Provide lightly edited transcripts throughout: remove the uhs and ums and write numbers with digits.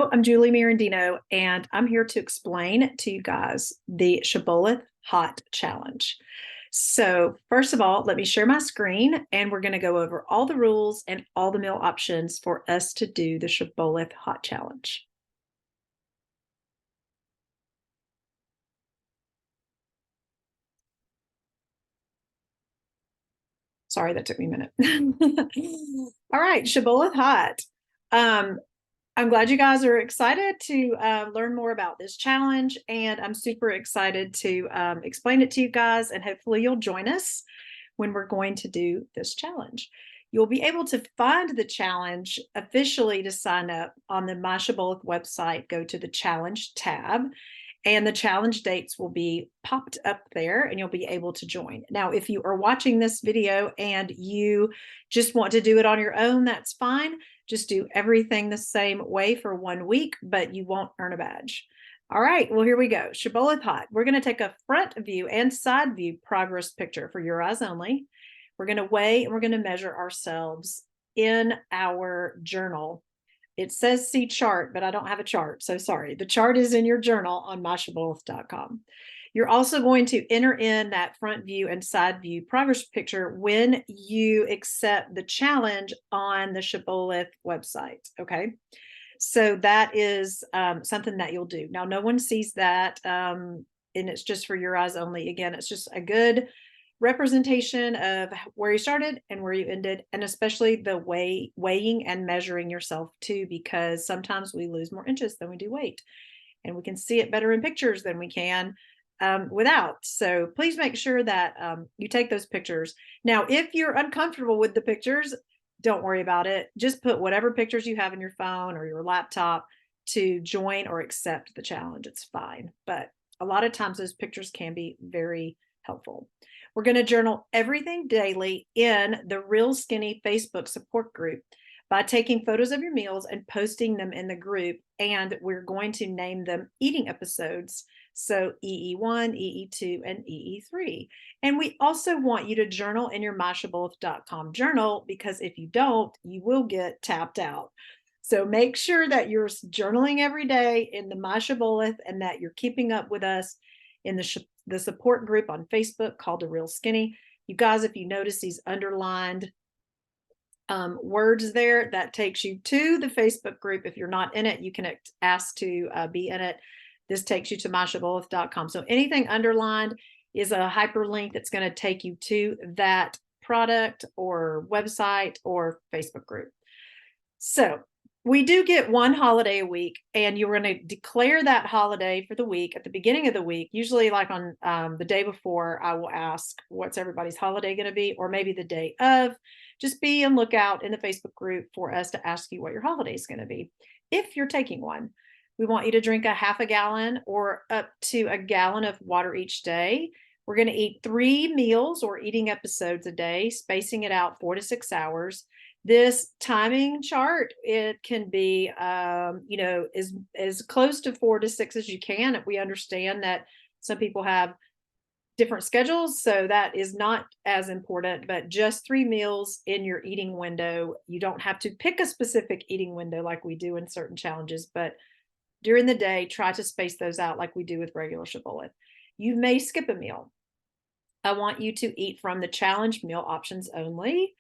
Hello, I'm Julie Mirandino, and I'm here to explain to you guys the Shibboleth Hot Challenge. So, first of all, let me share my screen, and we're going to go over all the rules and all the meal options for us to do the Shibboleth Hot Challenge. Sorry, that took me a minute. All right, Shibboleth Hot. Um, I'm glad you guys are excited to learn more about this challenge, and I'm super excited to explain it to you guys, and hopefully you'll join us when we're going to do this challenge. You'll be able to find the challenge officially to sign up on the My Shibboleth website. Go to the challenge tab, and the challenge dates will be popped up there and you'll be able to join. Now, if you are watching this video and you just want to do it on your own, that's fine. Just do everything the same way for 1 week, but you won't earn a badge. All right, well, here we go. Shibboleth Hot. We're going to take a front view and side view progress picture for your eyes only. We're going to weigh and we're going to measure ourselves in our journal. It says see chart, but I don't have a chart, so sorry. The chart is in your journal on myshibboleth.com. You're also going to enter in that front view and side view progress picture when you accept the challenge on the Shibboleth website, okay? So that is something that you'll do. Now, no one sees that, and it's just for your eyes only. Again, it's just a good representation of where you started and where you ended, and especially the weighing and measuring yourself too, because sometimes we lose more inches than we do weight, and we can see it better in pictures than we can without. So please make sure that you take those pictures. Now, if you're uncomfortable with the pictures, don't worry about it. Just put whatever pictures you have in your phone or your laptop to join or accept the challenge. It's fine. But a lot of times those pictures can be very helpful. We're going to journal everything daily in the Real Skinny Facebook support group by taking photos of your meals and posting them in the group. And we're going to name them eating episodes. So EE1, EE2, and EE3. And we also want you to journal in your myshibboleth.com journal, because if you don't, you will get tapped out. So make sure that you're journaling every day in the My Shibboleth and that you're keeping up with us in the support group on Facebook called The Real Skinny. You guys, if you notice these underlined words there, that takes you to the Facebook group. If you're not in it, you can ask to be in it. This takes you to myshibboleth.com. So anything underlined is a hyperlink that's going to take you to that product or website or Facebook group. So we do get one holiday a week, and you're going to declare that holiday for the week at the beginning of the week. Usually like on the day before, I will ask, what's everybody's holiday going to be? Or maybe the day of. Just be on lookout in the Facebook group for us to ask you what your holiday is going to be, if you're taking one. We want you to drink a half a gallon or up to a gallon of water each day. We're going to eat 3 meals or eating episodes a day, spacing it out 4 to 6 hours. This timing chart, it can be, as close to 4 to 6 as you can. We understand that some people have different schedules, so that is not as important, but just 3 meals in your eating window. You don't have to pick a specific eating window like we do in certain challenges, but during the day, try to space those out like we do with regular Shibboleth. You may skip a meal. I want you to eat from the challenge meal options only,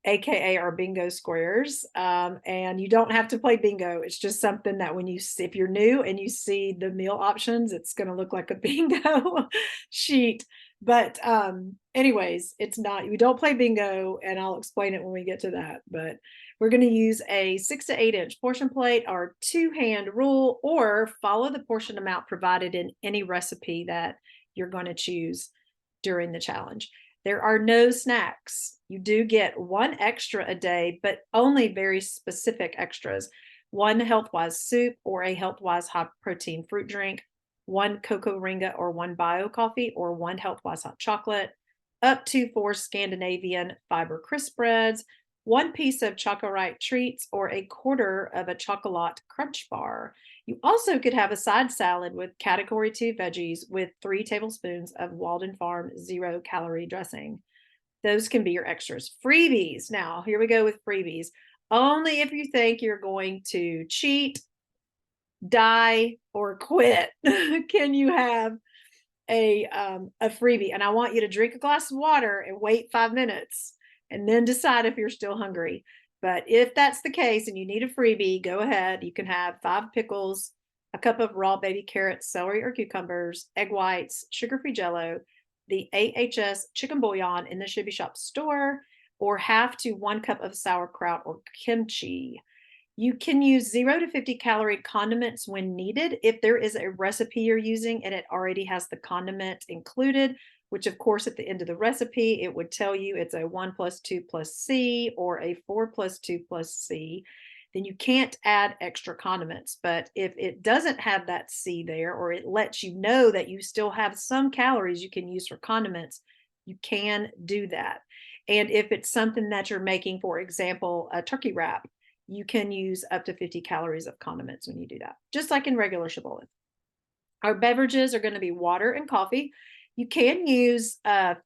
AKA our bingo squares. And you don't have to play bingo. It's just something that when if you're new and you see the meal options, it's going to look like a bingo sheet. But anyways, it's not, you don't play bingo, and I'll explain it when we get to that. But we're going to use a 6 to 8 inch portion plate, or 2-hand rule, or follow the portion amount provided in any recipe that you're going to choose during the challenge. There are no snacks. You do get 1 extra a day, but only very specific extras. 1 health-wise soup or a health-wise high-protein fruit drink, 1 cocoa ringa or 1 bio coffee, or 1 health-wise hot chocolate, up to 4 Scandinavian fiber crisp breads, 1 piece of Chocorite treats, or a quarter of a chocolate crunch bar. You also could have a side salad with category 2 veggies with 3 tablespoons of Walden Farm 0-calorie dressing. Those can be your extras. Freebies. Now, here we go with freebies. Only if you think you're going to cheat die or quit. Can you have a freebie? And I want you to drink a glass of water and wait 5 minutes and then decide if you're still hungry. But if that's the case and you need a freebie, go ahead. You can have 5 pickles, a cup of raw baby carrots, celery or cucumbers, egg whites, sugar-free Jello, the AHS chicken bouillon in the Shibby Shop store, or half to 1 cup of sauerkraut or kimchi. You can use 0 to 50 calorie condiments when needed. If there is a recipe you're using and it already has the condiment included, which of course at the end of the recipe, it would tell you it's a 1 + 2 + C or a 4 + 2 + C, then you can't add extra condiments. But if it doesn't have that C there, or it lets you know that you still have some calories you can use for condiments, you can do that. And if it's something that you're making, for example, a turkey wrap, you can use up to 50 calories of condiments when you do that, just like in regular Shibboleth. Our beverages are going to be water and coffee. You can use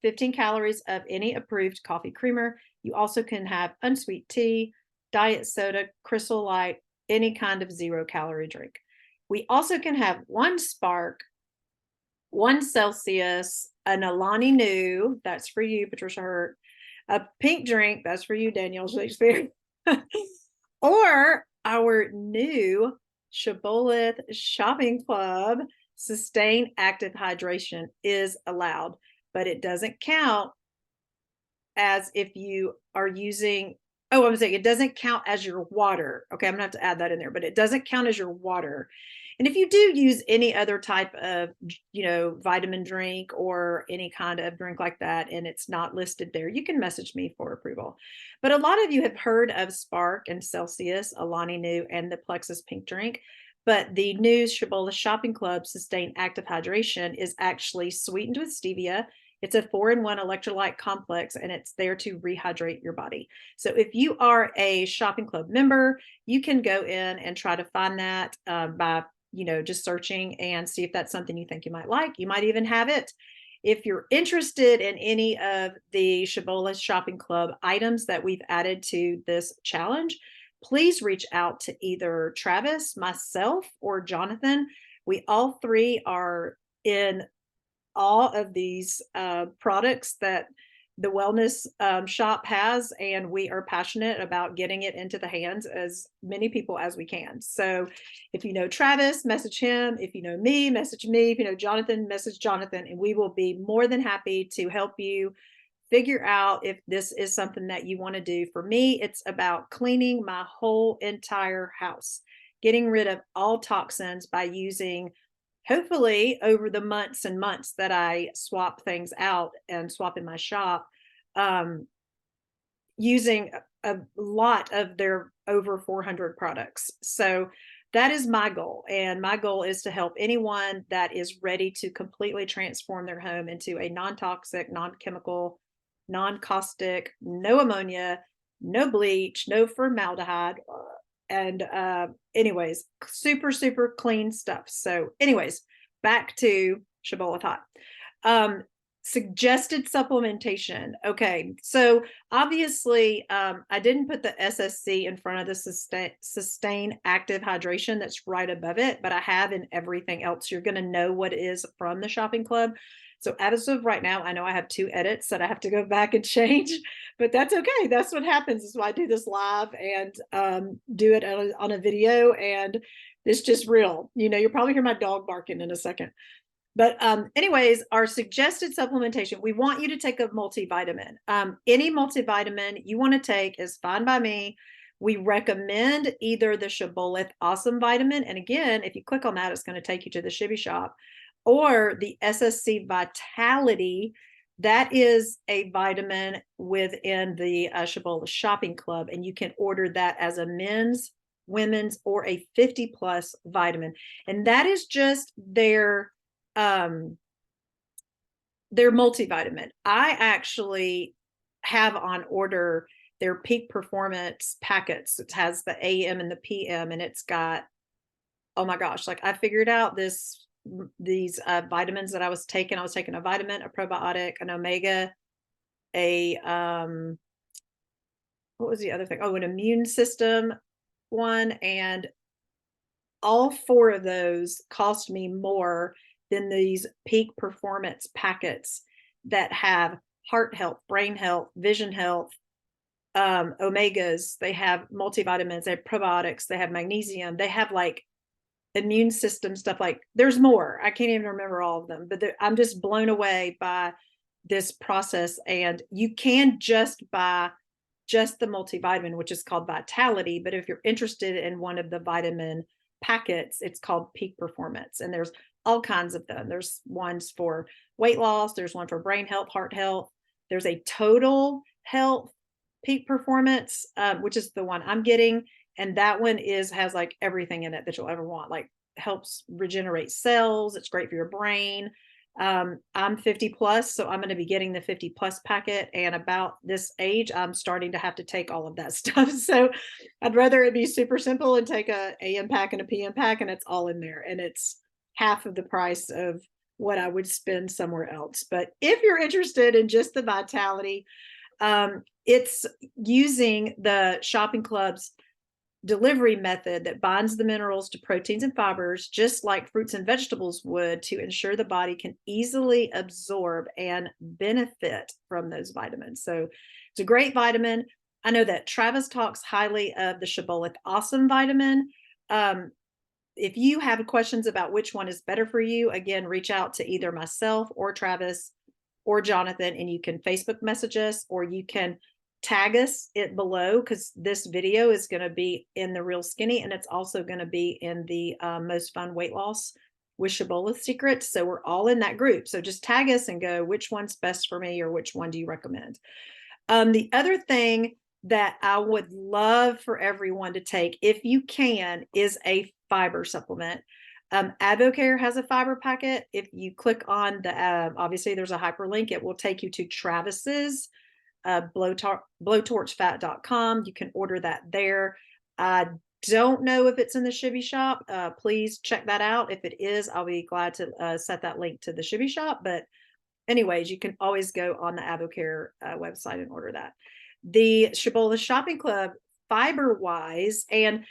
15 calories of any approved coffee creamer. You also can have unsweet tea, diet soda, Crystal Light, any kind of 0-calorie drink. We also can have 1 Spark, 1 Celsius, an Alani Nu, that's for you, Patricia Hurt, a pink drink, that's for you, Danielle Shakespeare, or our new Shibboleth Shopping Club Sustain Active Hydration is allowed, but it doesn't count as if you are using, oh, I'm saying it doesn't count as your water. Okay, I'm gonna have to add that in there, but it doesn't count as your water. And if you do use any other type of, vitamin drink or any kind of drink like that, and it's not listed there, you can message me for approval. But a lot of you have heard of Spark and Celsius, Alani Nu, and the Plexus Pink drink. But the new Shibboleth Shopping Club Sustain Active Hydration is actually sweetened with stevia. It's a 4-in-1 electrolyte complex, and it's there to rehydrate your body. So if you are a shopping club member, you can go in and try to find that by just searching and see if that's something you think you might like. You might even have it. If you're interested in any of the Shibboleth Shopping Club items that we've added to this challenge, please reach out to either Travis, myself, or Jonathan. We all 3 are in all of these products that the wellness shop has, and we are passionate about getting it into the hands as many people as we can. So if you know Travis, message him. If you know me, message me. If you know Jonathan, message Jonathan, and we will be more than happy to help you figure out if this is something that you want to do. For me, it's about cleaning my whole entire house, getting rid of all toxins by using, hopefully over the months and months that I swap things out and swap in my shop, using a lot of their over 400 products. So that is my goal. And my goal is to help anyone that is ready to completely transform their home into a non-toxic, non-chemical, non-caustic, no ammonia, no bleach, no formaldehyde, and anyways, super, super clean stuff. So anyways, back to Shibboleth Hot. Suggested supplementation. Okay, so obviously I didn't put the SSC in front of the sustain active hydration that's right above it, but I have in everything else. You're going to know what it is from the shopping club. So as of right now, I know I have 2 edits that I have to go back and change, but that's okay. That's what happens. Is why I do this live and do it on a video, and it's just real. You'll probably hear my dog barking in a second. But anyways, our suggested supplementation, we want you to take a multivitamin. Any multivitamin you want to take is fine by me. We recommend either the Shibboleth Awesome Vitamin, and again, if you click on that, it's going to take you to the Shibby Shop, or the SSC Vitality. That is a vitamin within the Shibboleth Shopping Club, and you can order that as a men's, women's, or a 50+ vitamin. And that is just their multivitamin. I actually have on order their peak performance packets. It has the AM and the PM, and it's got, oh my gosh, like I figured out these vitamins that I was taking. I was taking a vitamin, a probiotic, an omega, a what was the other thing? Oh, an immune system one, and all 4 of those cost me more than these peak performance packets that have heart health, brain health, vision health, omegas, they have multivitamins, they have probiotics, they have magnesium, they have like immune system stuff. Like there's more. I can't even remember all of them, but I'm just blown away by this process. And you can just buy just the multivitamin, which is called Vitality. But if you're interested in one of the vitamin packets, it's called Peak Performance. And there's all kinds of them. There's ones for weight loss, there's one for brain health, heart health. There's a total health Peak Performance, which is the one I'm getting. And that one has like everything in it that you'll ever want, like helps regenerate cells. It's great for your brain. I'm 50 plus, so I'm going to be getting the 50 plus packet. And about this age, I'm starting to have to take all of that stuff. So I'd rather it be super simple and take a AM pack and a PM pack, and it's all in there. And it's half of the price of what I would spend somewhere else. But if you're interested in just the Vitality, it's using the shopping club's delivery method that binds the minerals to proteins and fibers, just like fruits and vegetables would, to ensure the body can easily absorb and benefit from those vitamins. So it's a great vitamin. I know that Travis talks highly of the Shibboleth Awesome vitamin. If you have questions about which one is better for you, again, reach out to either myself or Travis or Jonathan, and you can Facebook message us, or you can tag us it below, because this video is going to be in the Real Skinny, and it's also going to be in the Most Fun Weight Loss with Shibboleth Secrets. So we're all in that group. So just tag us and go, which one's best for me, or which one do you recommend? The other thing that I would love for everyone to take, if you can, is a fiber supplement. Advocare has a fiber packet. If you click on the, obviously there's a hyperlink, it will take you to Travis's blowtorchfat.com. You can order that there. I don't know if it's in the Shibby shop. Please check that out. If it is, I'll be glad to set that link to the Shibby shop. But anyways, you can always go on the Advocare website and order that. The Shibboleth Shopping Club, fiber wise, and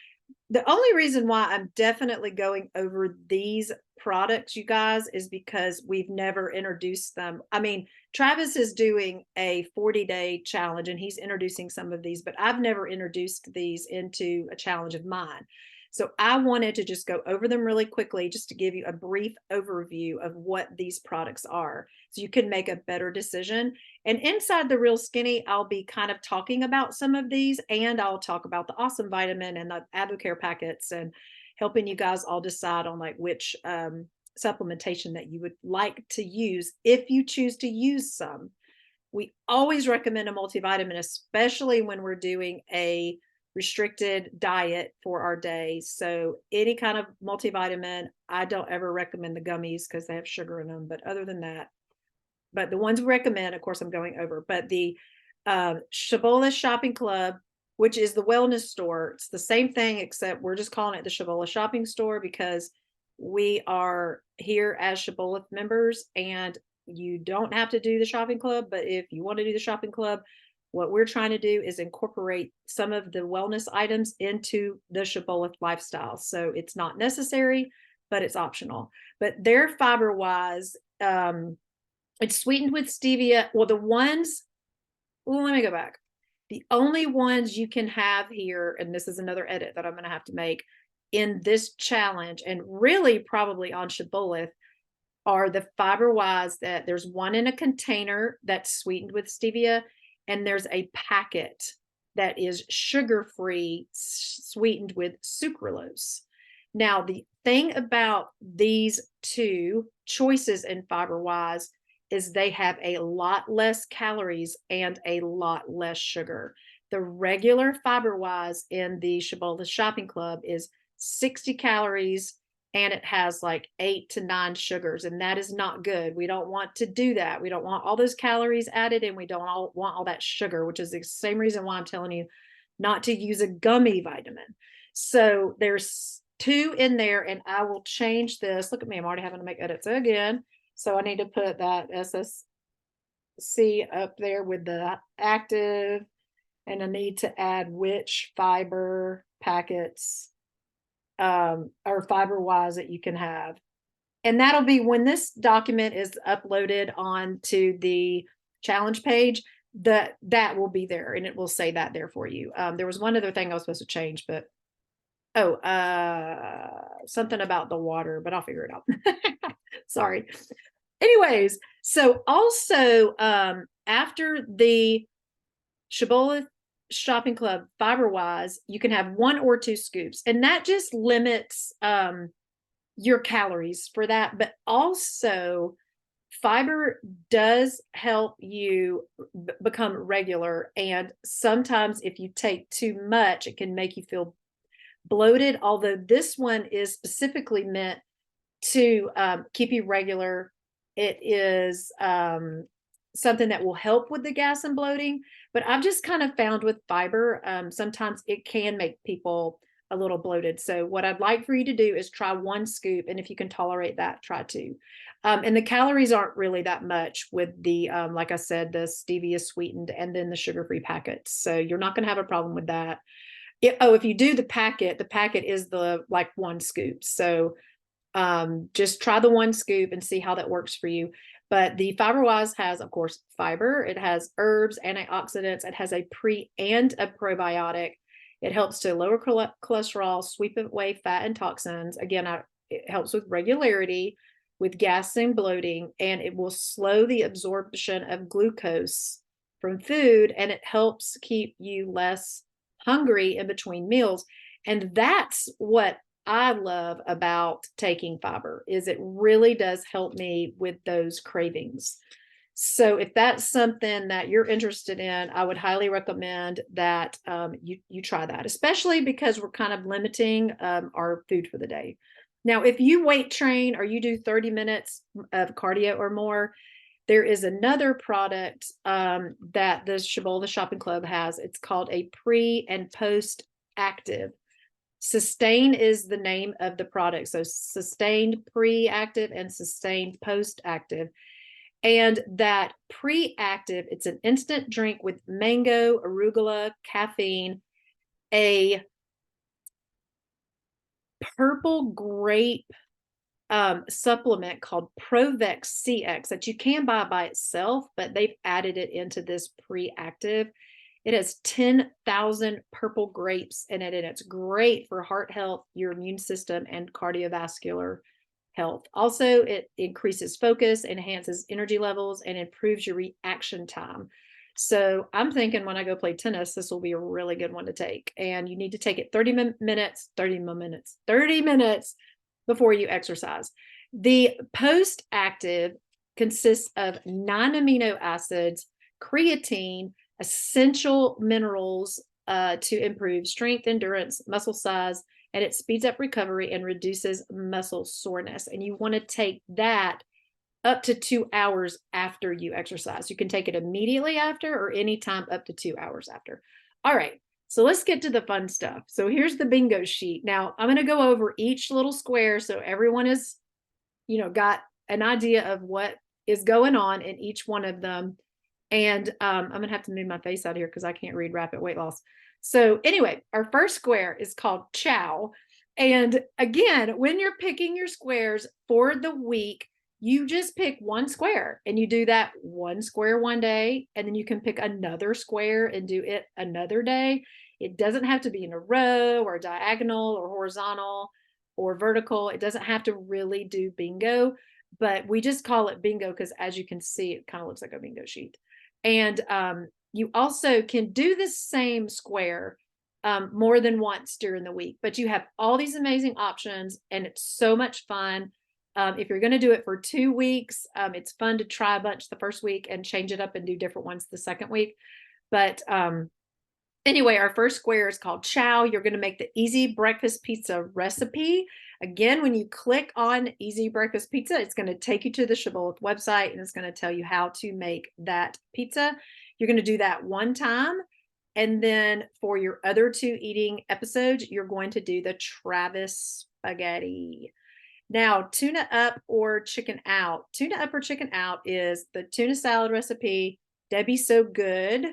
the only reason why I'm definitely going over these products, you guys, is because we've never introduced them. I mean, Travis is doing a 40-day challenge and he's introducing some of these, but I've never introduced these into a challenge of mine. So I wanted to just go over them really quickly, just to give you a brief overview of what these products are, so you can make a better decision. And inside the Real Skinny, I'll be kind of talking about some of these, and I'll talk about the Awesome Vitamin and the Advocare packets, and helping you guys all decide on like which supplementation that you would like to use if you choose to use some. We always recommend a multivitamin, especially when we're doing a restricted diet for our day. So any kind of multivitamin, I don't ever recommend the gummies because they have sugar in them. But other than that, but the ones we recommend, of course, I'm going over. But the Shibboleth Shopping Club, which is the wellness store, it's the same thing, except we're just calling it the Shibboleth Shopping Store because we are here as Shibboleth members, and you don't have to do the shopping club. But if you want to do the shopping club, what we're trying to do is incorporate some of the wellness items into the Shibboleth lifestyle. So it's not necessary, but it's optional. But they're fiber wise. It's sweetened with stevia. Well, let me go back. The only ones you can have here, and this is another edit that I'm going to have to make in this challenge, and really probably on Shibboleth, are the fiber wise, that there's one in a container that's sweetened with stevia, and there's a packet that is sugar-free, sweetened with sucralose. Now, the thing about these two choices in fiber-wise is they have a lot less calories and a lot less sugar. The regular fiber-wise in the Shibboleth Shopping Club is 60 calories, and it has like 8 to 9 sugars, and that is not good. We don't want to do that. We don't want all those calories added, and we don't want all that sugar, which is the same reason why I'm telling you not to use a gummy vitamin. So there's 2 in there, and I will change this. Look at me, I'm already having to make edits again. So I need to put that SSC up there with the active, and I need to add which fiber packets or fiber wise that you can have. And that'll be when this document is uploaded onto the challenge page, that will be there, and it will say that there for you. There was one other thing I was supposed to change, but something about the water, but I'll figure it out. Sorry. Anyways, so also after the Shibboleth Shopping Club fiber wise, you can have 1 or 2 scoops, and that just limits your calories for that. But also fiber does help you become regular, and sometimes if you take too much, it can make you feel bloated, although this one is specifically meant to keep you regular. It is something that will help with the gas and bloating, but I've just kind of found with fiber, sometimes it can make people a little bloated. So what I'd like for you to do is try 1 scoop, and if you can tolerate that, try 2. And the calories aren't really that much with the, like I said, the stevia sweetened and then the sugar-free packets. So you're not going to have a problem with that. If you do the packet is the like 1 scoop. So just try the 1 scoop and see how that works for you. But the FiberWise has, of course, fiber. It has herbs, antioxidants. It has a pre and a probiotic. It helps to lower cholesterol, sweep away fat and toxins. Again, it helps with regularity, with gas and bloating, and it will slow the absorption of glucose from food, and it helps keep you less hungry in between meals. And that's what I love about taking fiber, is it really does help me with those cravings. So if that's something that you're interested in, I would highly recommend that you try that, especially because we're kind of limiting our food for the day. Now, if you weight train or you do 30 minutes of cardio or more, there is another product that the Shibboleth Shopping Club has. It's called a pre and post active. Sustain is the name of the product. So sustained pre-active and sustained post-active. And that pre-active, it's an instant drink with mango, arugula, caffeine, a purple grape supplement called Provex CX that you can buy by itself, but they've added it into this pre-active. It has 10,000 purple grapes in it, and it's great for heart health, your immune system, and cardiovascular health. Also, it increases focus, enhances energy levels, and improves your reaction time. So I'm thinking when I go play tennis, this will be a really good one to take. And you need to take it 30 minutes before you exercise. The post-active consists of 9 amino acids, creatine, essential minerals to improve strength, endurance, muscle size, and it speeds up recovery and reduces muscle soreness. And you want to take that up to 2 hours after you exercise. You can take it immediately after or anytime up to 2 hours after. All right, so let's get to the fun stuff. So here's the bingo sheet. Now I'm going to go over each little square so everyone is, got an idea of what is going on in each one of them. And I'm going to have to move my face out here because I can't read rapid weight loss. So anyway, our first square is called Chow. And again, when you're picking your squares for the week, you just pick 1 square and you do that 1 square one day, and then you can pick another square and do it another day. It doesn't have to be in a row or diagonal or horizontal or vertical. It doesn't have to really do bingo, but we just call it bingo because, as you can see, it kind of looks like a bingo sheet. And you also can do the same square more than once during the week, but you have all these amazing options, and it's so much fun. If you're going to do it for 2 weeks, it's fun to try a bunch the first week and change it up and do different ones the second week. But anyway, our first square is called Chow. You're going to make the easy breakfast pizza recipe. Again, when you click on easy breakfast pizza, it's going to take you to the Shibboleth website, and it's going to tell you how to make that pizza. You're going to do that 1 time. And then for your other 2 eating episodes, you're going to do the Travis spaghetti. Now, tuna up or chicken out. Tuna up or chicken out is the tuna salad recipe, Debbie's So Good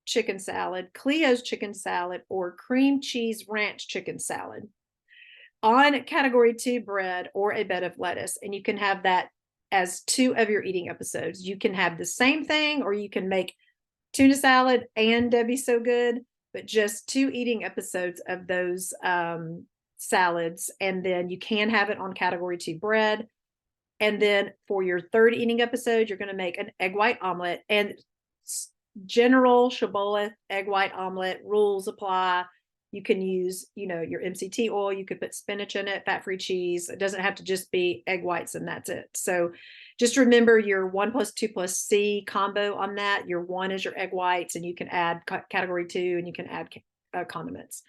chicken salad, Cleo's chicken salad, or cream cheese ranch chicken salad. on category 2 bread or a bed of lettuce. And you can have that as 2 of your eating episodes. You can have the same thing, or you can make tuna salad and Debbie So Good, but just 2 eating episodes of those salads. And then you can have it on category 2 bread. And then for your 3rd eating episode, you're going to make an egg white omelet. And general Shibboleth egg white omelet rules apply. You can use, your MCT oil. You could put spinach in it, fat-free cheese. It doesn't have to just be egg whites and that's it. So just remember your 1 + 2 + C combo on that. Your 1 is your egg whites, and you can add category 2, and you can add condiments.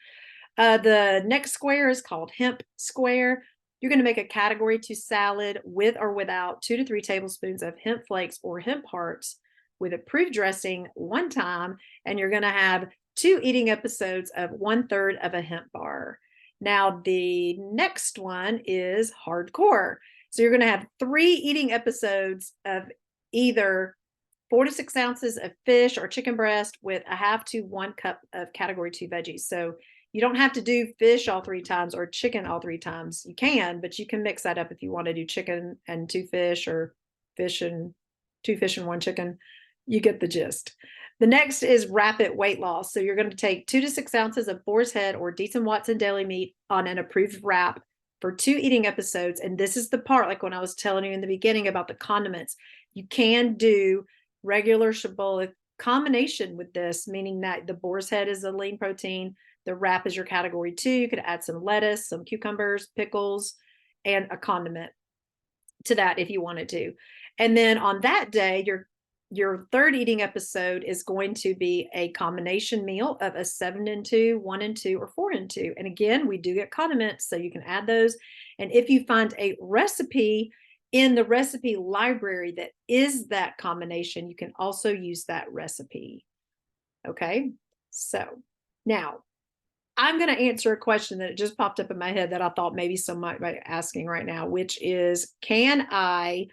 The next square is called hemp square. You're going to make a category 2 salad with or without 2 to 3 tablespoons of hemp flakes or hemp hearts with approved dressing 1 time, and you're going to have 2 eating episodes of 1/3 of a hemp bar. Now, the next one is hardcore. So you're going to have 3 eating episodes of either 4 to 6 ounces of fish or chicken breast with a half to 1 cup of category 2 veggies. So you don't have to do fish all 3 times or chicken all 3 times. You can, but you can mix that up if you want to do chicken and 2 fish, or fish and 2 fish and 1 chicken. You get the gist. The next is rapid weight loss. So you're going to take 2 to 6 ounces of boar's head or Decent Watson deli meat on an approved wrap for 2 eating episodes. And this is the part, like when I was telling you in the beginning about the condiments, you can do regular Shibboleth combination with this, meaning that the boar's head is a lean protein. The wrap is your category 2. You could add some lettuce, some cucumbers, pickles, and a condiment to that if you wanted to. And then on that day, your 3rd eating episode is going to be a combination meal of a 7 and 2, 1 and 2, or 4 and 2. And again, we do get condiments, so you can add those. And if you find a recipe in the recipe library that is that combination, you can also use that recipe. Okay, so now I'm going to answer a question that just popped up in my head that I thought maybe someone might be asking right now, which is, can I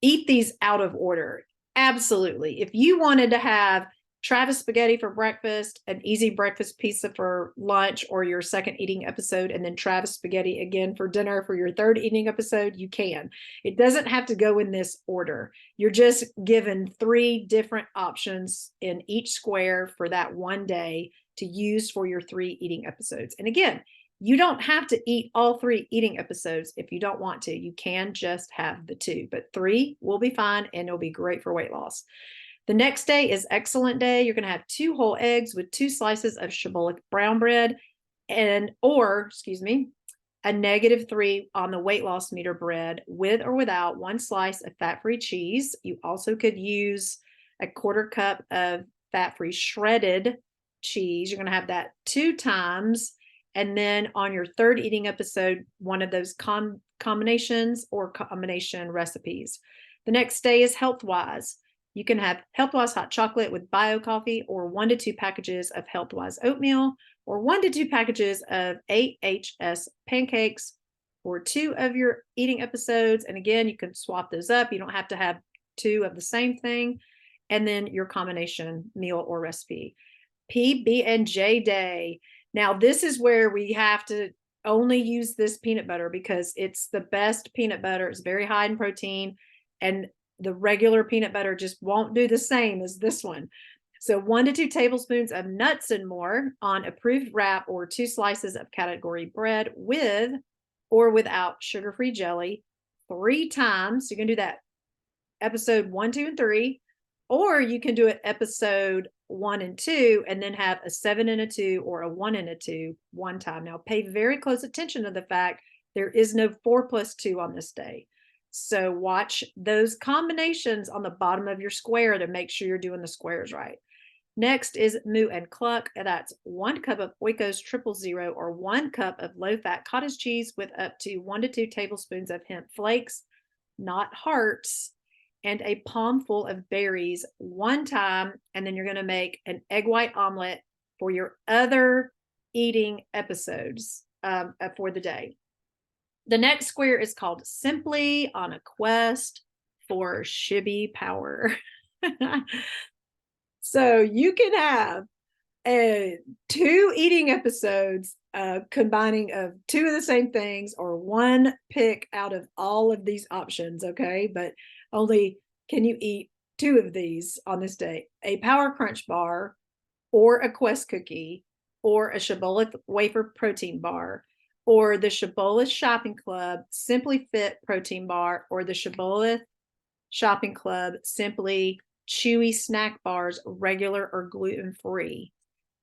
eat these out of order? Absolutely. If you wanted to have Travis spaghetti for breakfast, an easy breakfast pizza for lunch, or your 2nd eating episode, and then Travis spaghetti again for dinner for your 3rd eating episode, you can. It doesn't have to go in this order. You're just given 3 different options in each square for that one day to use for your 3 eating episodes. And again, you don't have to eat all 3 eating episodes if you don't want to. You can just have the 2, but 3 will be fine, and it'll be great for weight loss. The next day is excellent day. You're going to have 2 whole eggs with 2 slices of Shibboleth brown bread, a -3 on the weight loss meter bread with or without 1 slice of fat-free cheese. You also could use a 1/4 cup of fat-free shredded cheese. You're going to have that 2 times. And then on your 3rd eating episode, one of those combinations or combination recipes. The next day is Healthwise. You can have Healthwise hot chocolate with bio coffee, or 1 to 2 packages of Healthwise oatmeal, or 1 to 2 packages of AHS pancakes for 2 of your eating episodes. And again, you can swap those up. You don't have to have 2 of the same thing. And then your combination meal or recipe. PB&J day. Now, this is where we have to only use this peanut butter because it's the best peanut butter. It's very high in protein, and the regular peanut butter just won't do the same as this one. So 1 to 2 tablespoons of nuts and more on approved wrap, or 2 slices of category bread with or without sugar-free jelly 3 times. You can do that episode 1, 2, and 3, or you can do it episode 1 and 2, and then have a 7 and a 2 or a 1 and a 2 1 time. Now, pay very close attention to the fact there is no 4 + 2 on this day. So watch those combinations on the bottom of your square to make sure you're doing the squares right. Next is Moo and Cluck. That's 1 cup of Oikos 000 or 1 cup of low-fat cottage cheese with up to 1 to 2 tablespoons of hemp flakes, not hearts, and a palm full of berries 1 time. And then you're going to make an egg white omelet for your other eating episodes for the day. The next square is called Simply on a Quest for Shibby Power. So you can have two eating episodes combining of two of the same things, or one pick out of all of these options, okay? But only can you eat two of these on this day: a Power Crunch bar, or a Quest cookie, or a Shibboleth wafer protein bar, or the Shibboleth Shopping Club Simply Fit protein bar, or the Shibboleth Shopping Club Simply Chewy snack bars, regular or gluten-free.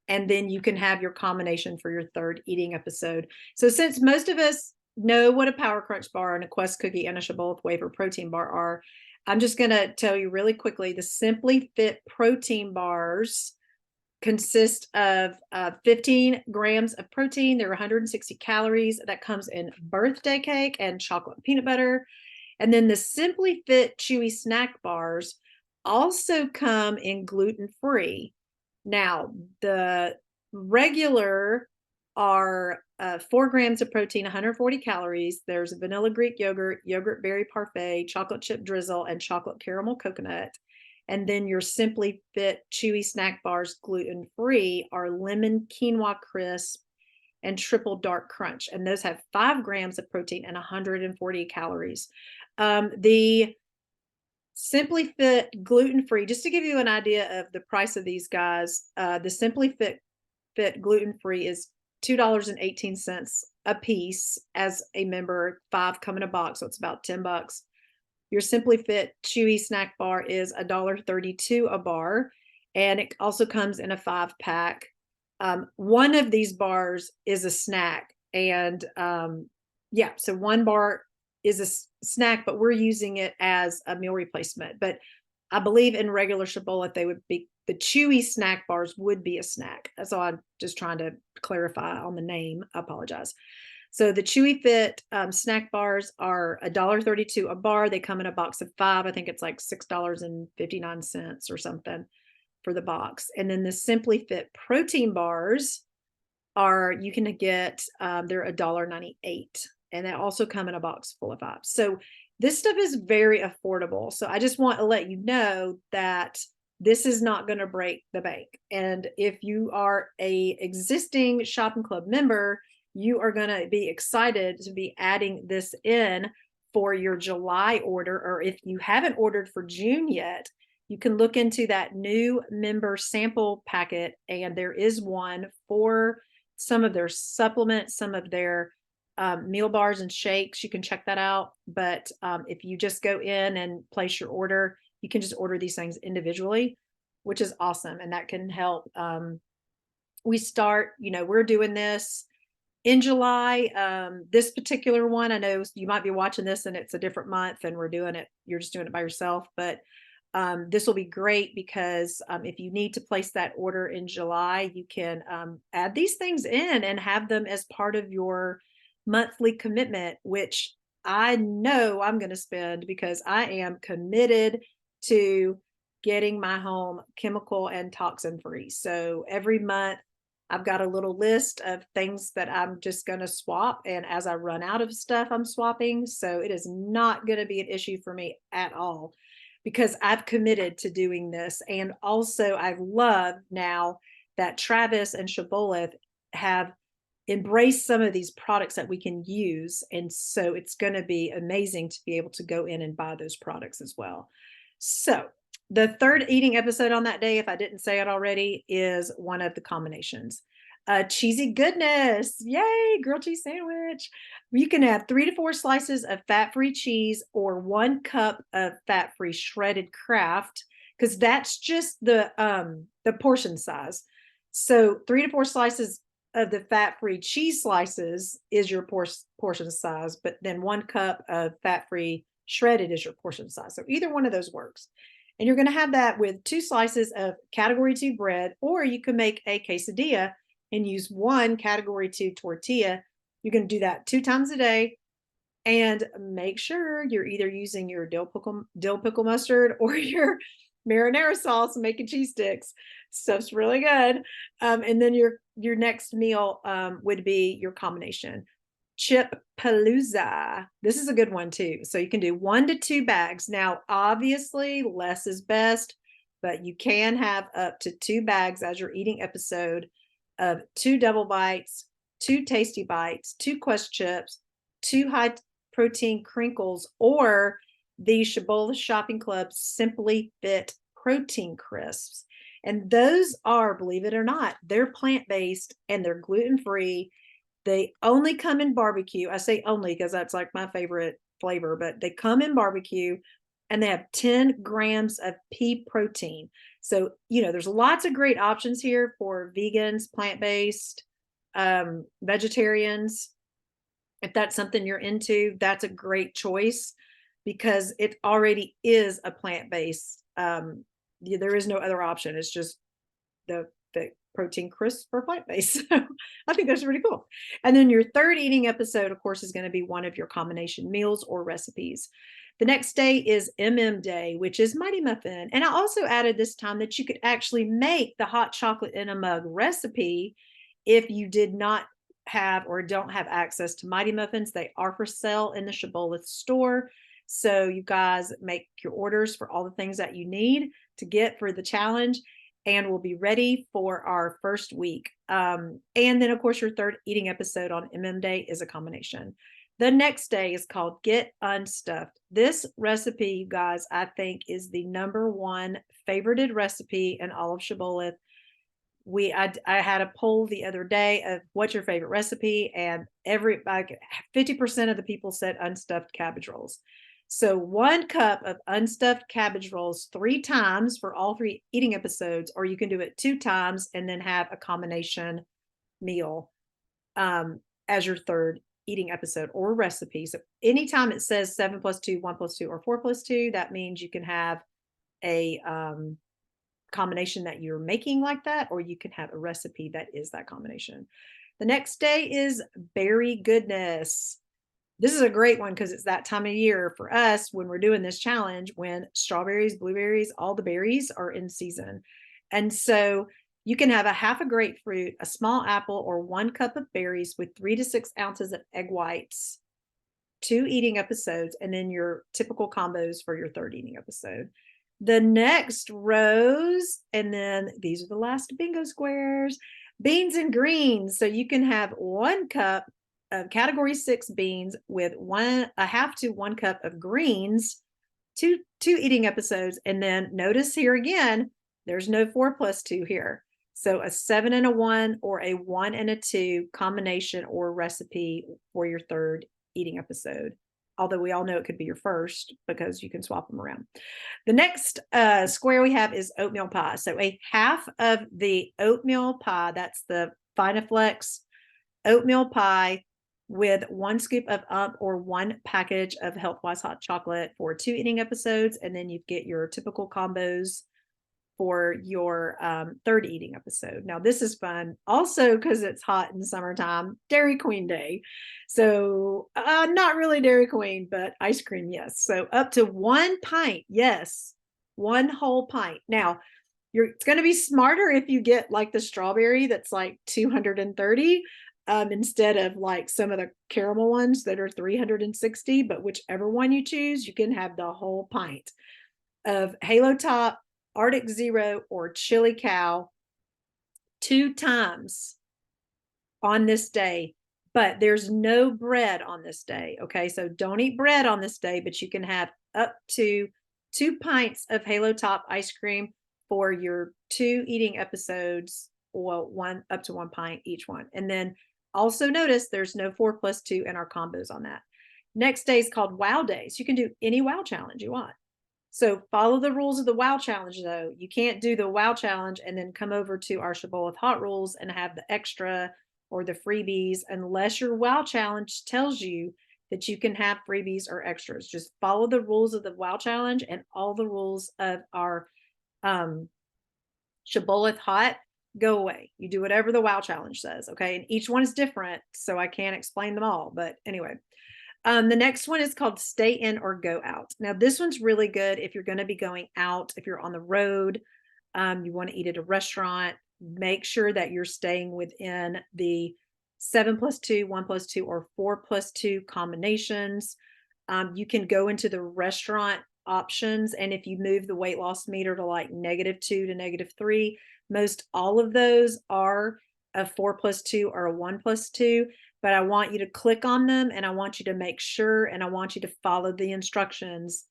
And then you can have your combination for your third eating episode. So since most of us know what a Power Crunch bar and a Quest cookie and a Shibboleth wafer protein bar are, I'm just going to tell you really quickly, the Simply Fit protein bars consist of 15 grams of protein. They're 160 calories. That comes in birthday cake and chocolate and peanut butter. And then the Simply Fit Chewy snack bars also come in gluten-free. Now, the regular are 4 grams of protein, 140 calories. There's vanilla Greek yogurt, yogurt berry parfait, chocolate chip drizzle, and chocolate caramel coconut. And then your Simply Fit Chewy snack bars, gluten-free, are lemon quinoa crisp and triple dark crunch. And those have 5 grams of protein and 140 calories. The Simply Fit gluten-free, just to give you an idea of the price of these guys, the Simply Fit gluten-free is $2.18 a piece as a member. 5 come in a box, so it's about $10. Your Simply Fit Chewy snack bar is $1.32 a bar, and it also comes in a 5-pack. One of these bars is a snack, and yeah, so one bar is a snack, but we're using it as a meal replacement. But I believe in regular Shibboleth, they would be, the Chewy snack bars would be a snack. So I'm just trying to clarify on the name. I apologize. So the Chewy Fit snack bars are $1.32 a bar. They come in a box of 5. I think it's like $6.59 or something for the box. And then the Simply Fit protein bars are, you can get, they're $1.98. And they also come in a box full of 5. So this stuff is very affordable. So I just want to let you know that this is not going to break the bank. And if you are a existing Shopping Club member, you are going to be excited to be adding this in for your July order. Or if you haven't ordered for June yet, you can look into that new member sample packet. And there is one for some of their supplements, some of their meal bars and shakes. You can check that out. But if you just go in and place your order, you can just order these things individually, which is awesome. And that can help. We start, we're doing this in July. This particular one, I know you might be watching this and it's a different month and we're doing it, you're just doing it by yourself. But this will be great because if you need to place that order in July, you can add these things in and have them as part of your monthly commitment, which I know I'm going to spend because I am committed to getting my home chemical and toxin free. So every month I've got a little list of things that I'm just going to swap. And as I run out of stuff, I'm swapping. So it is not going to be an issue for me at all because I've committed to doing this. And also I love now that Travis and Shibboleth have embrace some of these products that we can use. And so it's going to be amazing to be able to go in and buy those products as well. So the third eating episode on that day, if I didn't say it already, is one of the combinations. Cheesy goodness. Yay, grilled cheese sandwich. You can have 3 to 4 slices of fat-free cheese or 1 cup of fat-free shredded Kraft, because that's just the portion size. So 3 to 4 slices of the fat-free cheese slices is your portion size, but then 1 cup of fat-free shredded is your portion size. So either one of those works. And you're going to have that with 2 slices of category 2 bread, or you can make a quesadilla and use 1 category 2 tortilla. You can do that 2 times a day, and make sure you're either using your dill pickle mustard or your marinara sauce making cheese sticks. Stuff's really good. And then your next meal would be your combination. Chip Palooza. This is a good one too. So you can do 1 to 2 bags. Now, obviously, less is best. but you can have up to 2 bags as your eating episode of 2 double bites, 2 tasty bites, 2 Quest chips, 2 high protein crinkles, or the Shibboleth Shopping Club Simply Fit protein crisps. And those are, believe it or not, they're plant-based and they're gluten-free. They only come in barbecue. I say only because that's like my favorite flavor, but they come in barbecue and they have 10 grams of pea protein. So, there's lots of great options here for vegans, plant-based, vegetarians. If that's something you're into, that's a great choice because it already is a plant-based. There is no other option. It's just the protein crisp for plant-based. So I think that's pretty cool. And then your third eating episode, of course, is going to be one of your combination meals or recipes. The next day is Day, which is Mighty Muffin. And I also added this time that you could actually make the hot chocolate in a mug recipe if you did not have or don't have access to Mighty Muffins. They are for sale in the Shibboleth store. So you guys make your orders for all the things that you need to get for the challenge, and we'll be ready for our first week. And then, of course, your third eating episode on Day is a combination. The next day is called Get Unstuffed. This recipe, you guys, I think is the #1 favorited recipe in all of Shibboleth. I had a poll the other day of what's your favorite recipe, and 50% of the people said unstuffed cabbage rolls. So 1 cup of unstuffed cabbage rolls 3 times for all 3 eating episodes, or you can do it 2 times and then have a combination meal as your third eating episode or recipe. So anytime it says 7 + 2, 1 + 2, or 4 + 2, that means you can have a combination that you're making like that, or you can have a recipe that is that combination. The next day is Berry Goodness. This is a great one because it's that time of year for us when we're doing this challenge, when strawberries, blueberries, all the berries are in season. And so you can have a half a grapefruit, a small apple, or 1 cup of berries with 3 to 6 ounces of egg whites, 2 eating episodes, and then your typical combos for your third eating episode. The next rows, and then these are the last bingo squares, beans and greens. So you can have 1 cup of category 6 beans with a half to 1 cup of greens, two eating episodes. And then notice here again, there's no 4 + 2 here. So a 7 and a 1 or a 1 and a 2 combination or recipe for your third eating episode. Although we all know it could be your first because you can swap them around. The next square we have is oatmeal pie. So a half of the oatmeal pie, that's the Finaflex oatmeal pie, with 1 scoop of or 1 package of Healthwise hot chocolate for 2 eating episodes. And then you get your typical combos for your third eating episode. Now, this is fun also because it's hot in summertime, Dairy Queen Day. So not really Dairy Queen, but ice cream, yes. So up to 1 pint, yes, 1 whole pint. Now, it's going to be smarter if you get like the strawberry that's like 230 instead of like some of the caramel ones that are 360. But whichever one you choose, you can have the whole pint of Halo Top, Arctic Zero, or Chili Cow 2 times on this day, but there's no bread on this day. Okay, so don't eat bread on this day, but you can have up to 2 pints of Halo Top ice cream for your 2 eating episodes, or up to 1 pint each one. And then also notice there's no 4 + 2 in our combos on that. Next day is called Wow Days. You can do any Wow challenge you want. So follow the rules of the Wow Challenge, though. You can't do the Wow Challenge and then come over to our Shibboleth Hot rules and have the extra or the freebies unless your Wow Challenge tells you that you can have freebies or extras. Just follow the rules of the Wow Challenge, and all the rules of our Shibboleth Hot go away. You do whatever the Wow Challenge says, okay? And each one is different, so I can't explain them all. But anyway. The next one is called Stay In or Go Out. Now, this one's really good if you're going to be going out, if you're on the road, you want to eat at a restaurant, make sure that you're staying within the 7 + 2, 1 + 2, or 4 + 2 combinations. You can go into the restaurant options. And if you move the weight loss meter to like -2 to -3, most all of those are a 4+2 or a 1+2. But I want you to click on them, and I want you to make sure, and I want you to follow the instructions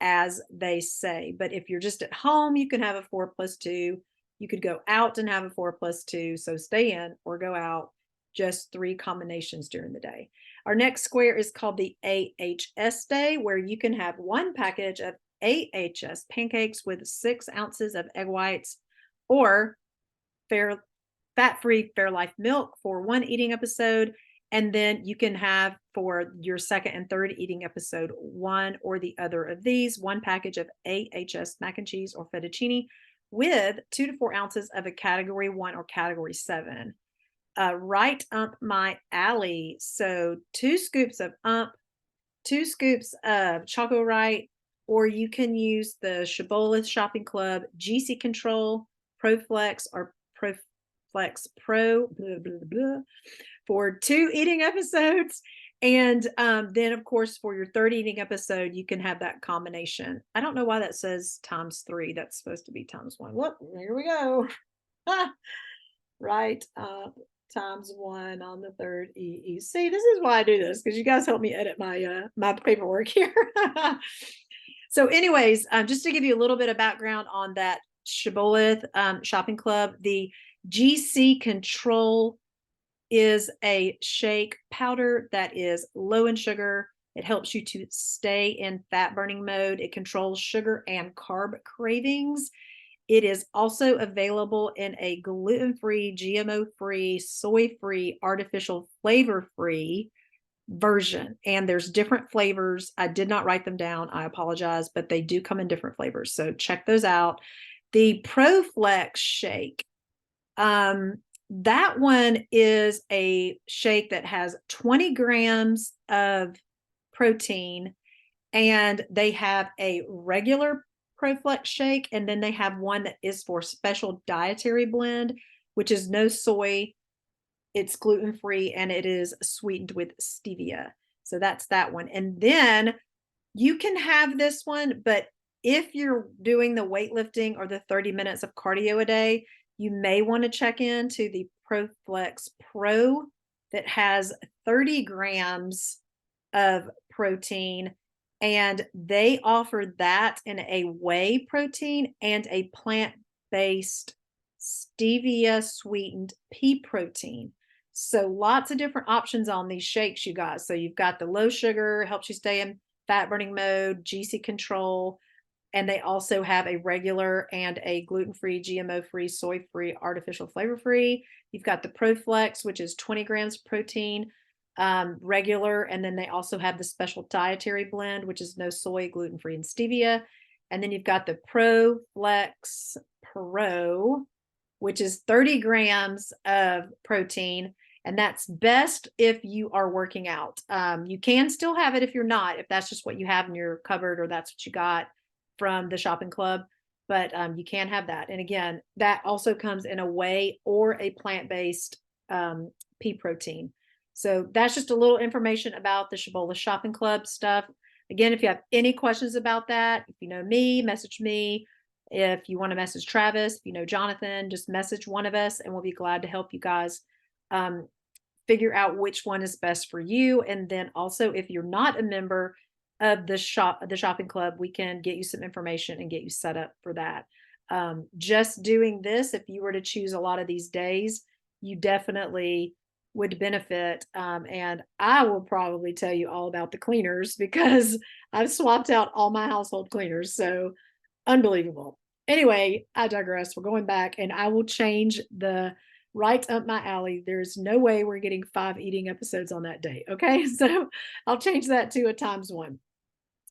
as they say. But if you're just at home, you can have a 4+2. You could go out and have a 4+2. So stay in or go out, just 3 combinations during the day. Our next square is called the AHS day, where you can have 1 package of AHS pancakes with 6 ounces of egg whites or fat-free Fairlife milk for 1 eating episode. And then you can have for your second and third eating episode, one or the other of these, 1 package of AHS mac and cheese or fettuccine with 2 to 4 ounces of a category 1 or category 7. Right up my alley. So 2 scoops of 2 scoops of Choco Right, or you can use the Shibboleth Shopping Club GC Control, ProFlex, or ProFlex Pro, blah, blah, blah, for 2 eating episodes. And then, of course, for your third eating episode, you can have that combination. I don't know why that says ×3. That's supposed to be ×1. Whoop, here we go. Right up ×1 on the third EEC. This is why I do this, because you guys help me edit my my paperwork here. So anyways, just to give you a little bit of background on that Shibboleth Shopping Club, the GC Control is a shake powder that is low in sugar. It helps you to stay in fat burning mode. It controls sugar and carb cravings. It is also available in a gluten-free, GMO-free, soy-free, artificial flavor-free version. And there's different flavors. I did not write them down. I apologize, but they do come in different flavors. So check those out. The ProFlex shake. That one is a shake that has 20 grams of protein, and they have a regular ProFlex shake, and then they have one that is for special dietary blend, which is no soy, it's gluten-free, and it is sweetened with stevia. So that's that one. And then you can have this one, but if you're doing the weightlifting or the 30 minutes of cardio a day, you may want to check into the ProFlex Pro that has 30 grams of protein, and they offer that in a whey protein and a plant-based stevia sweetened pea protein. So lots of different options on these shakes, you guys. So you've got the low sugar, helps you stay in fat burning mode, GC Control, and they also have a regular and a gluten-free, GMO-free, soy-free, artificial flavor-free. You've got the ProFlex, which is 20 grams protein, regular, and then they also have the special dietary blend, which is no soy, gluten-free, and stevia. And then you've got the ProFlex Pro, which is 30 grams of protein, and that's best if you are working out. You can still have it if you're not, if that's just what you have in your cupboard or that's what you got from the shopping club, but you can have that. And again, that also comes in a whey or a plant-based pea protein. So that's just a little information about the Shibboleth Shopping Club stuff. Again, if you have any questions about that, if you know me, message me. If you want to message Travis, if you know Jonathan, just message one of us, and we'll be glad to help you guys figure out which one is best for you. And then also, if you're not a member of the shopping club, we can get you some information and get you set up for that. Just doing this, if you were to choose a lot of these days, you definitely would benefit. And I will probably tell you all about the cleaners, because I've swapped out all my household cleaners. So unbelievable. Anyway, I digress. We're going back, and I will change the right up my alley. There's no way we're getting 5 eating episodes on that day. Okay. So I'll change that to a ×1.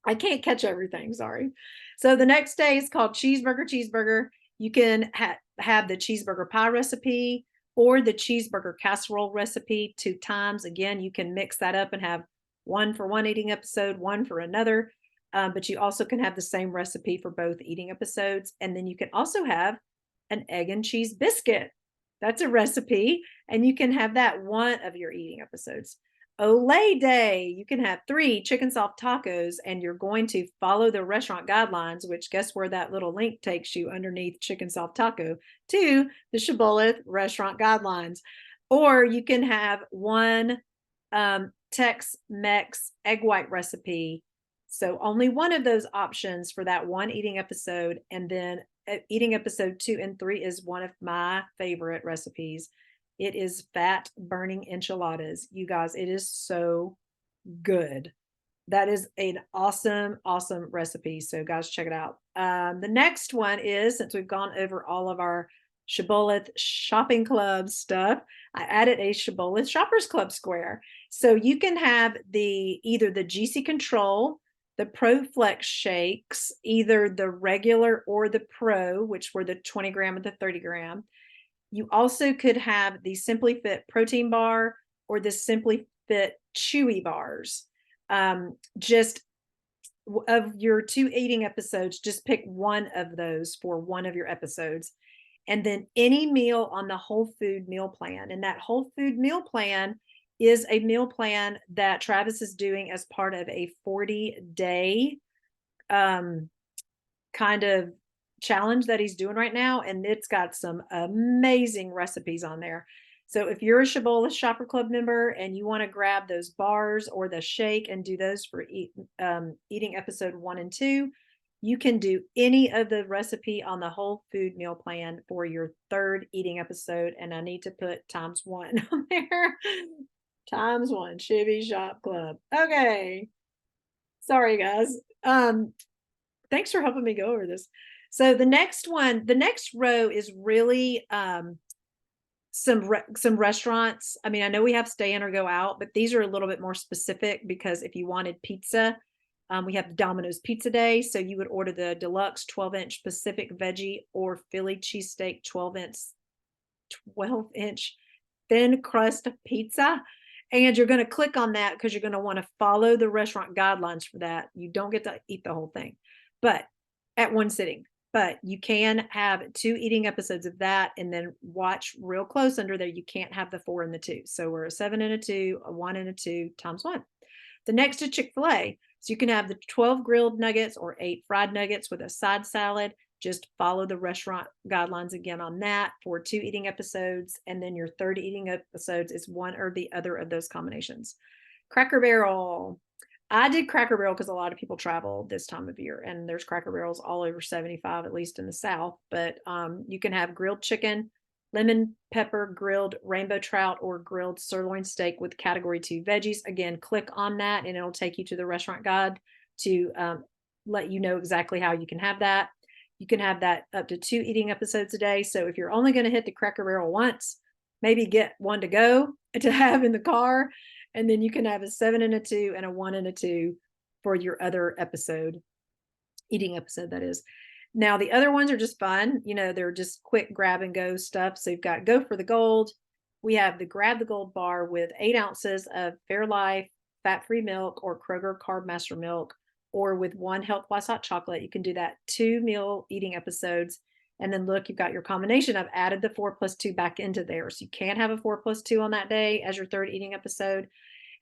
I can't catch everything, sorry. So the next day is called cheeseburger. You can have the cheeseburger pie recipe or the cheeseburger casserole recipe 2 times. Again, you can mix that up and have one for one eating episode, one for another. But you also can have the same recipe for both eating episodes. And then you can also have an egg and cheese biscuit. That's a recipe, and you can have that one of your eating episodes. Olay Day. You can have 3 chicken soft tacos, and you're going to follow the restaurant guidelines, which guess where that little link takes you underneath chicken soft taco to the Shibboleth restaurant guidelines. Or you can have 1 Tex-Mex egg white recipe. So only one of those options for that one eating episode. And then eating episode 2 and 3 is one of my favorite recipes. It is fat burning enchiladas. You guys, it is so good. That is an awesome, awesome recipe. So guys, check it out. The next one is, since we've gone over all of our Shibboleth shopping club stuff, I added a Shibboleth Shoppers Club square. So you can have either the GC Control, the Pro Flex shakes, either the regular or the Pro, which were the 20 gram and the 30 gram. You also could have the Simply Fit protein bar or the Simply Fit chewy bars. Just of your 2 eating episodes, just pick one of those for one of your episodes. And then any meal on the whole food meal plan. And that whole food meal plan is a meal plan that Travis is doing as part of a 40-day kind of challenge that he's doing right now. And it's got some amazing recipes on there. So if you're a Shibboleth Shopper Club member and you want to grab those bars or the shake and do those for eating episode 1 and 2, you can do any of the recipe on the whole food meal plan for your 3rd eating episode. And I need to put ×1 on there. ×1, Shibby Shop Club. Okay. Sorry, guys. Thanks for helping me go over this. So the next row is really some restaurants. I mean, I know we have stay in or go out, but these are a little bit more specific because if you wanted pizza, we have the Domino's Pizza Day. So you would order the deluxe 12-inch Pacific veggie or Philly cheesesteak 12-inch thin crust pizza. And you're going to click on that because you're going to want to follow the restaurant guidelines for that. You don't get to eat the whole thing, but at one sitting. But you can have 2 eating episodes of that and then watch real close under there. You can't have the 4 and the 2. So we're a 7 and a 2, a 1 and a 2 ×1. The next is Chick-fil-A. So you can have the 12 grilled nuggets or 8 fried nuggets with a side salad. Just follow the restaurant guidelines again on that for 2 eating episodes. And then your 3rd eating episodes is one or the other of those combinations. Cracker Barrel. I did Cracker Barrel because a lot of people travel this time of year, and there's Cracker Barrels all over 75, at least in the South. But you can have grilled chicken, lemon pepper grilled rainbow trout, or grilled sirloin steak with category 2 veggies. Again, click on that and it'll take you to the restaurant guide to let you know exactly how you can have that. You can have that up to 2 eating episodes a day. So if you're only going to hit the Cracker Barrel once, maybe get one to go to have in the car. And then you can have a 7 and a 2 and a 1 and a 2 for your other episode, eating episode, that is. Now, the other ones are just fun. You know, they're just quick grab and go stuff. So you've got Go for the Gold. We have the Grab the Gold bar with 8 ounces of Fairlife fat-free milk or Kroger Carb Master milk, or with 1 Health-Wise hot chocolate. You can do that 2 meal eating episodes. And then look, you've got your combination. I've added the 4 + 2 back into there. So you can have a 4 + 2 on that day as your 3rd eating episode.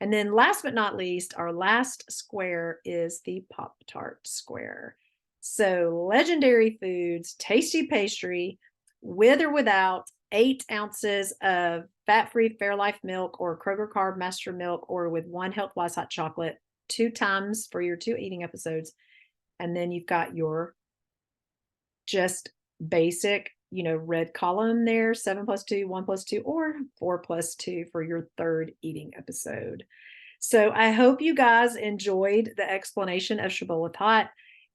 And then last but not least, our last square is the Pop-Tart square. So Legendary Foods, tasty pastry, with or without 8 ounces of fat-free Fairlife milk or Kroger Carb Master milk, or with 1 Health-Wise hot chocolate, 2 times for your 2 eating episodes. And then you've got your just basic, you know, red column there, 7 + 2, 1 + 2, or 4 + 2 for your 3rd eating episode. So I hope you guys enjoyed the explanation of Shibboleth Hot.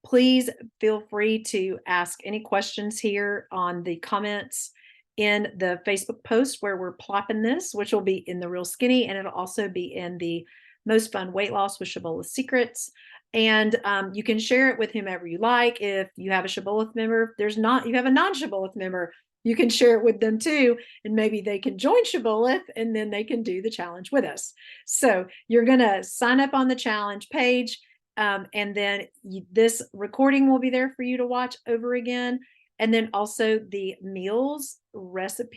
Please feel free to ask any questions here on the comments in the Facebook post where we're plopping this, which will be in the Real Skinny, and it'll also be in the Most Fun Weight Loss with Shibboleth Secrets. And you can share it with whomever you like. If you have a Shibboleth member, you have a non-Shibboleth member, you can share it with them too, and maybe they can join Shibboleth and then they can do the challenge with us. So you're going to sign up on the challenge page, and then this recording will be there for you to watch over again. And then also the meals recipes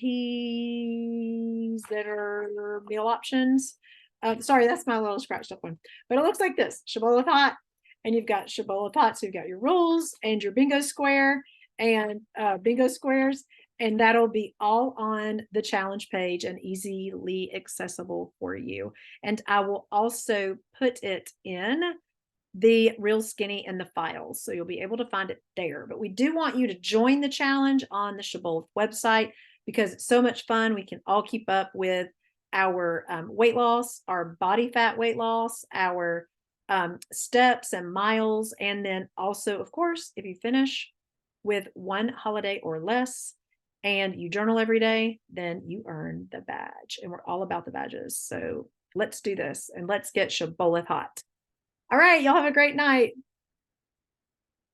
that are meal options Sorry, that's my little scratched up one. But it looks like this, Shibboleth Hot. And you've got Shibboleth Hot. So you've got your rules and your bingo square and bingo squares. And that'll be all on the challenge page and easily accessible for you. And I will also put it in the Real Skinny in the files. So you'll be able to find it there. But we do want you to join the challenge on the Shibboleth website because it's so much fun. We can all keep up with our weight loss, our body fat weight loss, our steps and miles. And then also, of course, if you finish with one holiday or less and you journal every day, then you earn the badge. And we're all about the badges. So let's do this and let's get Shibboleth Hot. All right, y'all have a great night.